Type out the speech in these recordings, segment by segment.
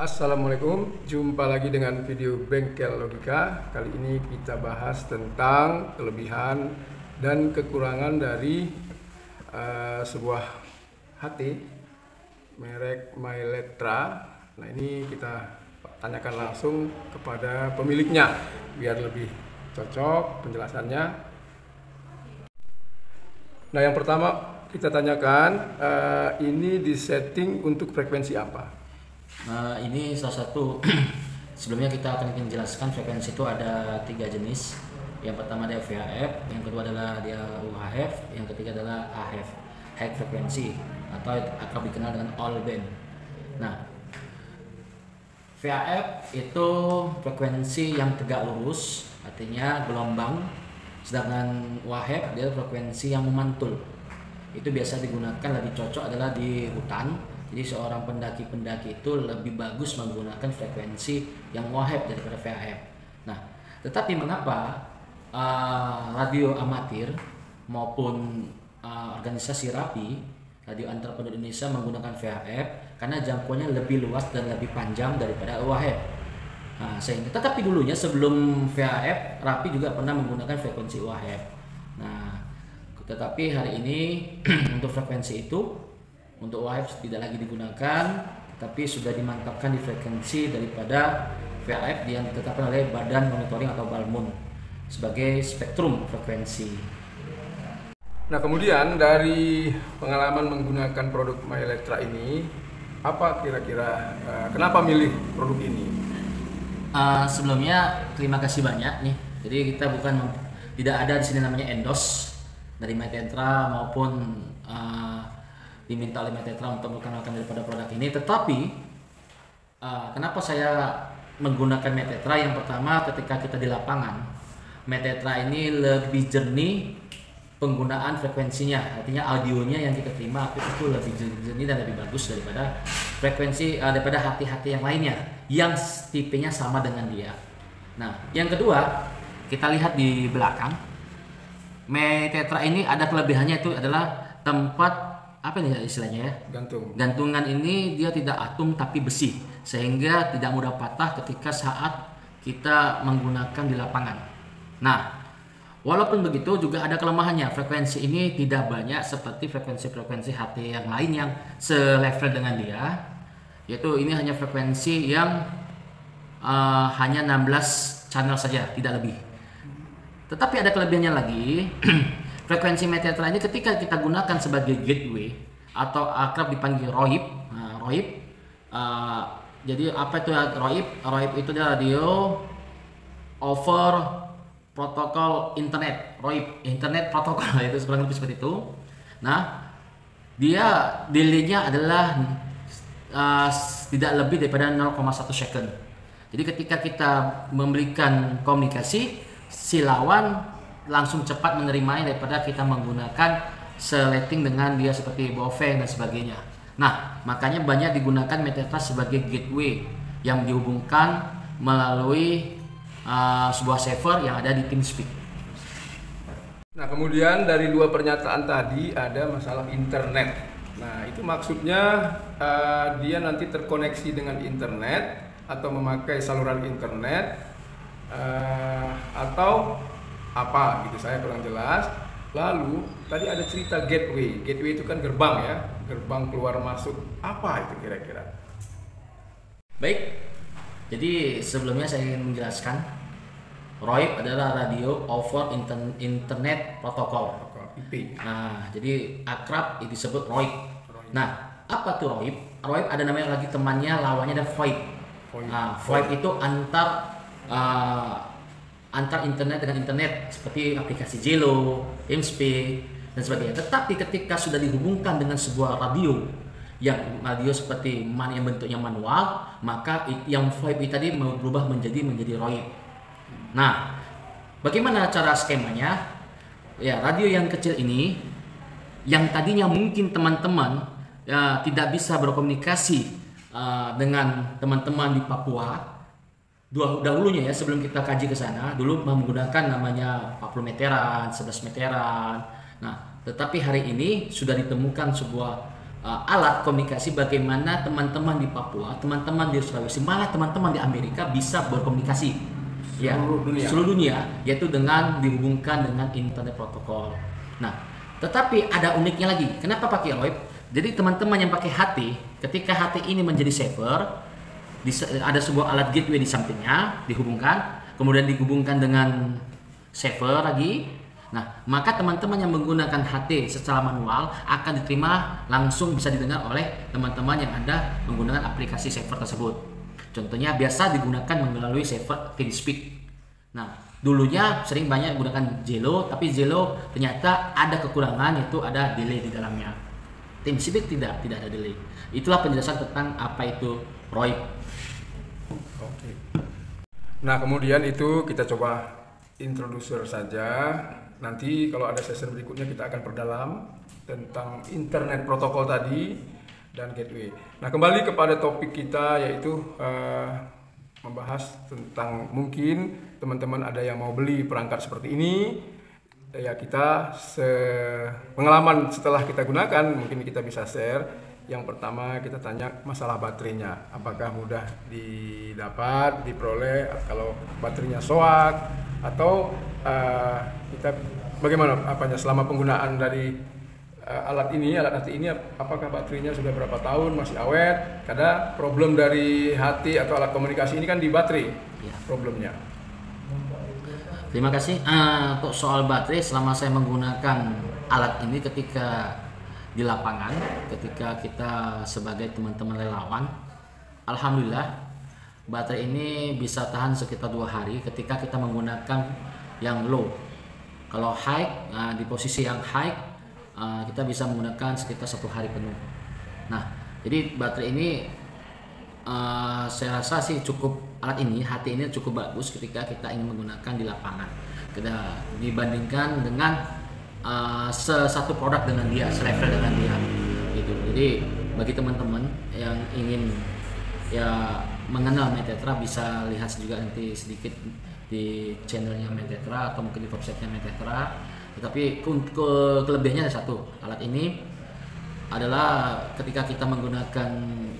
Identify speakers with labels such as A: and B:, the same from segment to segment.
A: Assalamualaikum, jumpa lagi dengan video Bengkel Logika. Kali ini kita bahas tentang kelebihan dan kekurangan dari sebuah HT merek Myletra. Nah, ini kita tanyakan langsung kepada pemiliknya biar lebih cocok penjelasannya. Nah, yang pertama kita tanyakan, ini disetting untuk frekuensi apa?
B: Ini salah satu sebelumnya kita akan menjelaskan frekuensi itu ada 3 jenis. Yang pertama ada VHF, yang kedua adalah dia UHF, yang ketiga adalah AHF, high frequency atau akrab dikenal dengan all band. Nah, VHF itu frekuensi yang tegak lurus, artinya gelombang, sedangkan UHF dia frekuensi yang memantul. Itu biasa digunakan lebih cocok adalah di hutan. Jadi seorang pendaki-pendaki itu lebih bagus menggunakan frekuensi yang UHF daripada VHF. Nah, tetapi mengapa radio amatir maupun organisasi RAPI, Radio Antar Penduduk Indonesia menggunakan VHF? Karena jangkauannya lebih luas dan lebih panjang daripada UHF. Nah, sehingga tetapi dulunya sebelum VHF, RAPI juga pernah menggunakan frekuensi UHF. Nah, tetapi hari ini untuk frekuensi itu untuk UHF tidak lagi digunakan, tapi sudah dimantapkan di frekuensi daripada VHF yang ditetapkan oleh Badan Monitoring atau BALMUN sebagai spektrum frekuensi.
A: Nah, kemudian dari pengalaman menggunakan produk Myletra ini, apa kira-kira kenapa milih produk ini?
B: Sebelumnya terima kasih banyak nih. Jadi kita tidak ada di sini namanya endorse dari Myletra maupun diminta oleh Myletra untuk memperkenalkan daripada produk ini. Tetapi kenapa saya menggunakan Myletra? Yang pertama, ketika kita di lapangan, Myletra ini lebih jernih penggunaan frekuensinya, artinya audionya yang kita terima itu lebih jernih dan lebih bagus daripada frekuensi daripada HT-HT yang lainnya yang tipenya sama dengan dia. Nah, yang kedua, kita lihat di belakang, Myletra ini ada kelebihannya, itu adalah tempat apa nih istilahnya ya? Gantungan ini dia tidak atum tapi besi, sehingga tidak mudah patah ketika saat kita menggunakan di lapangan. Nah, walaupun begitu juga ada kelemahannya. Frekuensi ini tidak banyak seperti frekuensi-frekuensi HT yang lain yang selevel dengan dia. Yaitu ini hanya frekuensi yang hanya 16 channel saja, tidak lebih. Tetapi ada kelebihannya lagi. Frekuensi Myletra ini ketika kita gunakan sebagai gateway atau akrab dipanggil ROIP. Nah, ROIP, jadi apa itu ROIP? ROIP itu adalah radio over protokol internet. ROIP, internet protokol, itu kurang lebih seperti itu. Nah, dia delay-nya adalah tidak lebih daripada 0,1 second. Jadi ketika kita memberikan komunikasi, si lawan langsung cepat menerimanya daripada kita menggunakan seleting dengan dia seperti boveng dan sebagainya. Nah, makanya banyak digunakan Myletra sebagai gateway yang dihubungkan melalui sebuah server yang ada di TeamSpeak.
A: Nah, kemudian dari dua pernyataan tadi ada masalah internet. Nah, itu maksudnya dia nanti terkoneksi dengan internet atau memakai saluran internet atau apa gitu, saya kurang jelas. Lalu tadi ada cerita gateway. Gateway itu kan gerbang ya, gerbang keluar masuk. Apa itu kira-kira?
B: Baik. Jadi sebelumnya saya ingin menjelaskan ROIP adalah Radio over Internet Protocol.
A: IP.
B: Nah, jadi akrab disebut ROIP. Nah, apa tuh ROIP? ROIP ada namanya lagi temannya, lawannya ada VoIP. Nah, VoIP itu antar internet dengan internet seperti aplikasi Jello, TeamSpeak dan sebagainya. Tetapi ketika sudah dihubungkan dengan sebuah radio seperti yang bentuknya manual, maka yang VoIP tadi berubah menjadi ROIP. Nah, bagaimana cara skemanya? Ya, radio yang kecil ini yang tadinya mungkin teman-teman tidak bisa berkomunikasi dengan teman-teman di Papua. Dahulunya ya, sebelum kita kaji ke sana, dulu menggunakan namanya 40 meteran, 11 meteran. Nah, tetapi hari ini sudah ditemukan sebuah alat komunikasi bagaimana teman-teman di Papua, teman-teman di Sulawesi, malah teman-teman di Amerika bisa berkomunikasi seluruh dunia, yaitu dengan dihubungkan dengan internet protokol. Nah, tetapi ada uniknya lagi. Kenapa pakai VoIP? Jadi teman-teman yang pakai HT, ketika HT ini menjadi server, ada sebuah alat gateway di sampingnya dihubungkan, kemudian dihubungkan dengan server lagi. Nah, maka teman-teman yang menggunakan HT secara manual akan diterima langsung bisa didengar oleh teman-teman yang ada menggunakan aplikasi server tersebut. Contohnya biasa digunakan melalui server TeamSpeak. Nah, dulunya sering banyak menggunakan Zello, tapi Zello ternyata ada kekurangan, yaitu ada delay di dalamnya. TeamSpeak tidak ada delay. Itulah penjelasan tentang apa itu VoIP.
A: Oke. Nah, kemudian itu kita coba introducer saja. Nanti kalau ada sesi berikutnya kita akan perdalam tentang internet protokol tadi dan gateway. Nah, kembali kepada topik kita, yaitu membahas tentang mungkin teman-teman ada yang mau beli perangkat seperti ini. Ya, kita pengalaman setelah kita gunakan mungkin kita bisa share. Yang pertama kita tanya masalah baterainya, apakah mudah didapat, diperoleh, kalau baterainya soak, atau kita bagaimana selama penggunaan dari alat HT ini, apakah baterainya sudah berapa tahun masih awet? Karena problem dari HT atau alat komunikasi ini kan di baterai problemnya.
B: Terima kasih. Untuk soal baterai, selama saya menggunakan alat ini ketika di lapangan, ketika kita sebagai teman-teman relawan, alhamdulillah baterai ini bisa tahan sekitar 2 hari ketika kita menggunakan yang low. Kalau high, di posisi yang high, kita bisa menggunakan sekitar 1 hari penuh. Nah, jadi baterai ini saya rasa sih cukup, alat ini, HT ini cukup bagus ketika kita ingin menggunakan di lapangan. Kita dibandingkan dengan satu produk dengan dia, selevel dengan dia, gitu. Jadi bagi teman-teman yang ingin mengenal Metetra bisa lihat juga nanti sedikit di channelnya Metetra atau mungkin di websitenya Metetra. Tetapi kelebihannya ada satu, alat ini adalah ketika kita menggunakan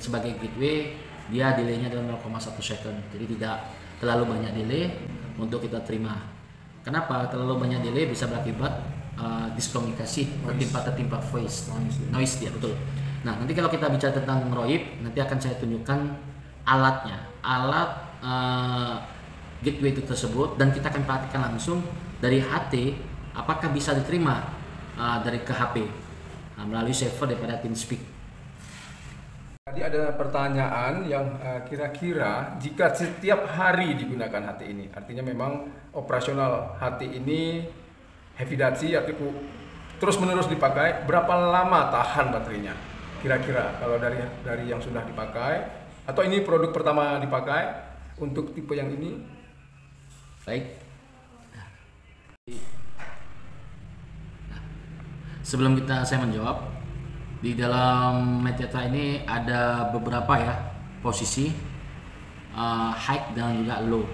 B: sebagai gateway, dia delaynya adalah 0,1 second, jadi tidak terlalu banyak delay untuk kita terima. Kenapa? Terlalu banyak delay bisa berakibat diskomunikasi, tertimpa noise dia, betul. Nah, nanti kalau kita bicara tentang VoIP, nanti akan saya tunjukkan alat gateway itu tersebut, dan kita akan perhatikan langsung dari HT apakah bisa diterima dari ke HP melalui server daripada TeamSpeak.
A: Tadi ada pertanyaan yang kira-kira jika setiap hari digunakan HT ini, artinya memang operasional HT ini heavy duty, artinya terus-menerus dipakai, berapa lama tahan baterainya? Kira-kira kalau dari yang sudah dipakai, atau ini produk pertama dipakai untuk tipe yang ini?
B: Baik. Sebelum saya menjawab, di dalam Metetra ini ada beberapa posisi, high dan juga low.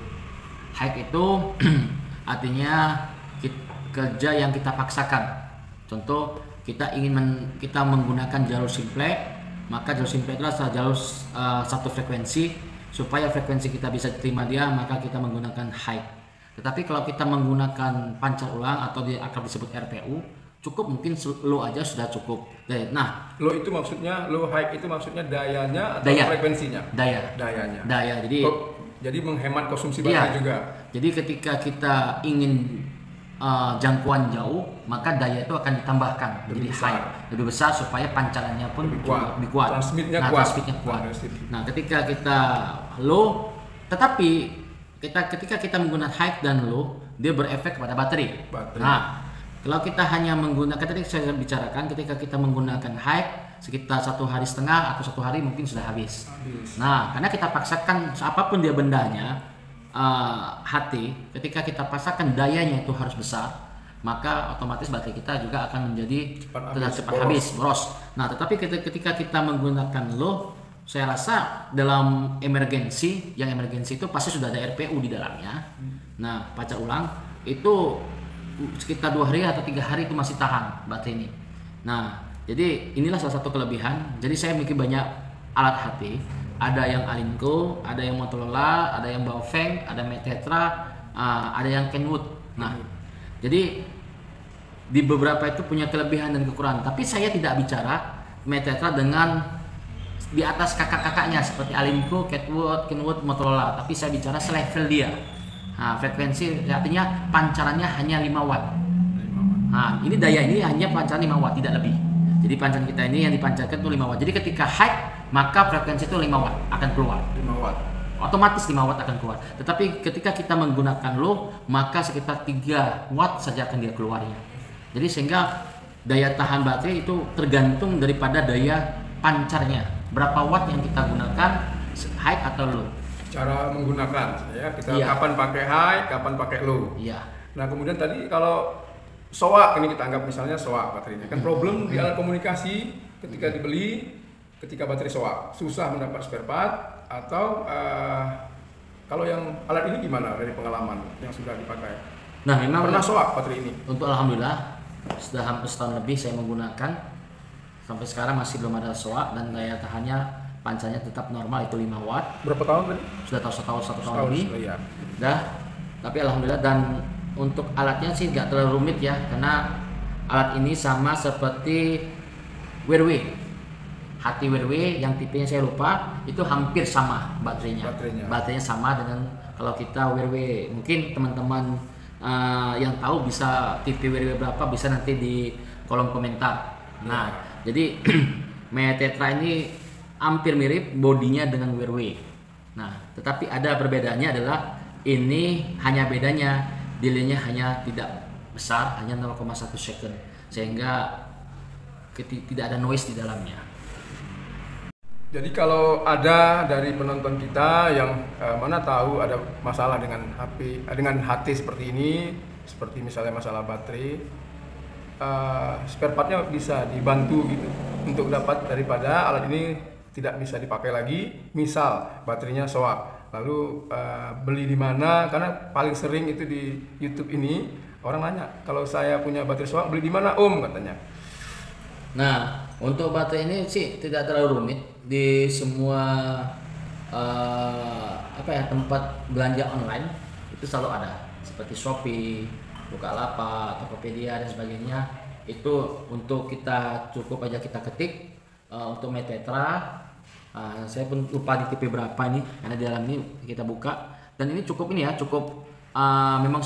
B: High itu artinya kerja yang kita paksakan. Contoh, kita menggunakan jalur simplex, maka jalur simplex itu adalah jalur satu frekuensi. Supaya frekuensi kita bisa terima dia, maka kita menggunakan high. Tetapi kalau kita menggunakan pancar ulang atau akan disebut RPU, cukup mungkin low aja sudah cukup. Nah,
A: low itu maksudnya, low high itu maksudnya dayanya atau frekuensinya? Dayanya.
B: Daya.
A: Jadi menghemat konsumsi baterai juga. Jadi
B: ketika kita ingin jangkauan jauh, maka daya itu akan ditambahkan lebih high, lebih besar, supaya pancarannya pun lebih kuat.
A: Transmitnya kuat.
B: Nah, ketika kita low, tetapi ketika kita menggunakan high dan low, dia berefek kepada baterai. Nah, kalau kita hanya menggunakan, tadi saya bicarakan, ketika kita menggunakan high sekitar 1,5 hari atau 1 hari mungkin sudah habis. Nah, karena kita paksakan apapun dia bendanya, HT, ketika kita paksakan dayanya itu harus besar, maka otomatis baterai kita juga akan menjadi cepat habis, boros. Nah, tetapi ketika kita menggunakan low, saya rasa dalam emergensi itu pasti sudah ada RPU di dalamnya. Nah, pancar ulang itu sekitar 2 hari atau 3 hari itu masih tahan baterai ini. Nah, Jadi inilah salah satu kelebihan. Jadi saya memiliki banyak alat HP. Ada yang Alinco, ada yang Motorola, ada yang Baofeng, ada Metetra, ada yang Kenwood. Nah, jadi di beberapa itu punya kelebihan dan kekurangan. Tapi saya tidak bicara Metetra dengan di atas kakak-kakaknya seperti Alinco, Kenwood, Motorola. Tapi saya bicara selevel dia. Nah, frekuensi artinya pancarannya hanya 5 watt. Nah, ini daya ini hanya pancaran 5 watt, tidak lebih. Jadi pancaran kita ini yang dipancarkan itu 5 watt. Jadi ketika high, maka frekuensi itu 5 watt akan keluar.
A: 5 watt.
B: Otomatis 5 watt akan keluar. Tetapi ketika kita menggunakan low, maka sekitar 3 watt saja akan dia keluarnya. Jadi sehingga daya tahan baterai itu tergantung daripada daya pancarnya. Berapa watt yang kita gunakan, high atau low.
A: Cara menggunakan ya, kita
B: Iya.
A: kapan pakai high, kapan pakai low.
B: Iya.
A: Nah, kemudian tadi kalau SOA, ini kita anggap misalnya SOA baterainya. Kan problem di alat komunikasi ketika dibeli, ketika baterai SOA, susah mendapat spare part, atau kalau yang alat ini gimana dari pengalaman yang sudah dipakai?
B: Nah, memang
A: Pernah SOA baterai ini?
B: untuk alhamdulillah sudah hampir setahun lebih saya menggunakan. Sampai sekarang masih belum ada SOA dan daya tahannya pancarnya tetap normal itu 5 watt.
A: Berapa tahun tadi?
B: Sudah satu tahun lebih.
A: Iya.
B: Dah. Tapi alhamdulillah, dan untuk alatnya sih nggak terlalu rumit ya, karena alat ini sama seperti WRW. HT-WRW yang tipenya saya lupa, itu hampir sama baterainya. Baterainya sama dengan kalau kita WRW. Mungkin teman-teman yang tahu bisa tipe WRW berapa bisa nanti di kolom komentar. Nah, jadi Metetra ini hampir mirip bodinya dengan WRW. Nah, tetapi ada perbedaannya adalah ini hanya bedanya delaynya hanya tidak besar, hanya 0,1 second, sehingga tidak ada noise di dalamnya.
A: Jadi kalau ada dari penonton kita yang mana tahu ada masalah dengan HP, dengan HT seperti ini, seperti misalnya masalah baterai, spare partnya bisa dibantu gitu untuk dapat daripada alat ini tidak bisa dipakai lagi. Misal baterainya SOA. Lalu beli di mana? Karena paling sering itu di YouTube ini orang nanya, kalau saya punya baterai SOA beli di mana Om, katanya.
B: Nah, untuk baterai ini sih tidak terlalu rumit. Di semua tempat belanja online itu selalu ada, seperti Shopee, Bukalapak, Tokopedia dan sebagainya. Itu untuk kita cukup aja kita ketik untuk Metetra. Saya pun lupa di tipe berapa ini, karena di dalam ini kita buka, dan ini cukup ini ya, cukup memang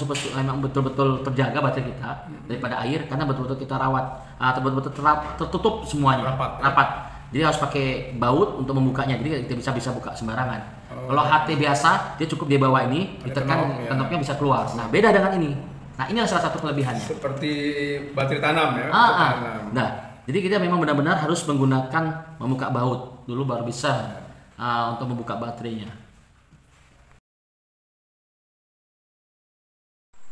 B: betul-betul terjaga baterai kita daripada air, karena betul-betul kita rawat, betul-betul tertutup semuanya, rapat. Jadi harus pakai baut untuk membukanya, jadi kita bisa buka sembarangan. Kalau HT biasa dia cukup di bawah ini, ditekan kenopnya bisa keluar. Nah, beda dengan ini. Nah, ini salah satu kelebihannya.
A: Seperti baterai tanam ya.
B: Nah, jadi kita memang benar-benar harus menggunakan membuka baut dulu baru bisa untuk membuka baterainya.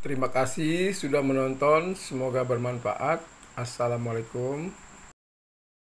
A: Terima kasih sudah menonton, semoga bermanfaat. Assalamualaikum.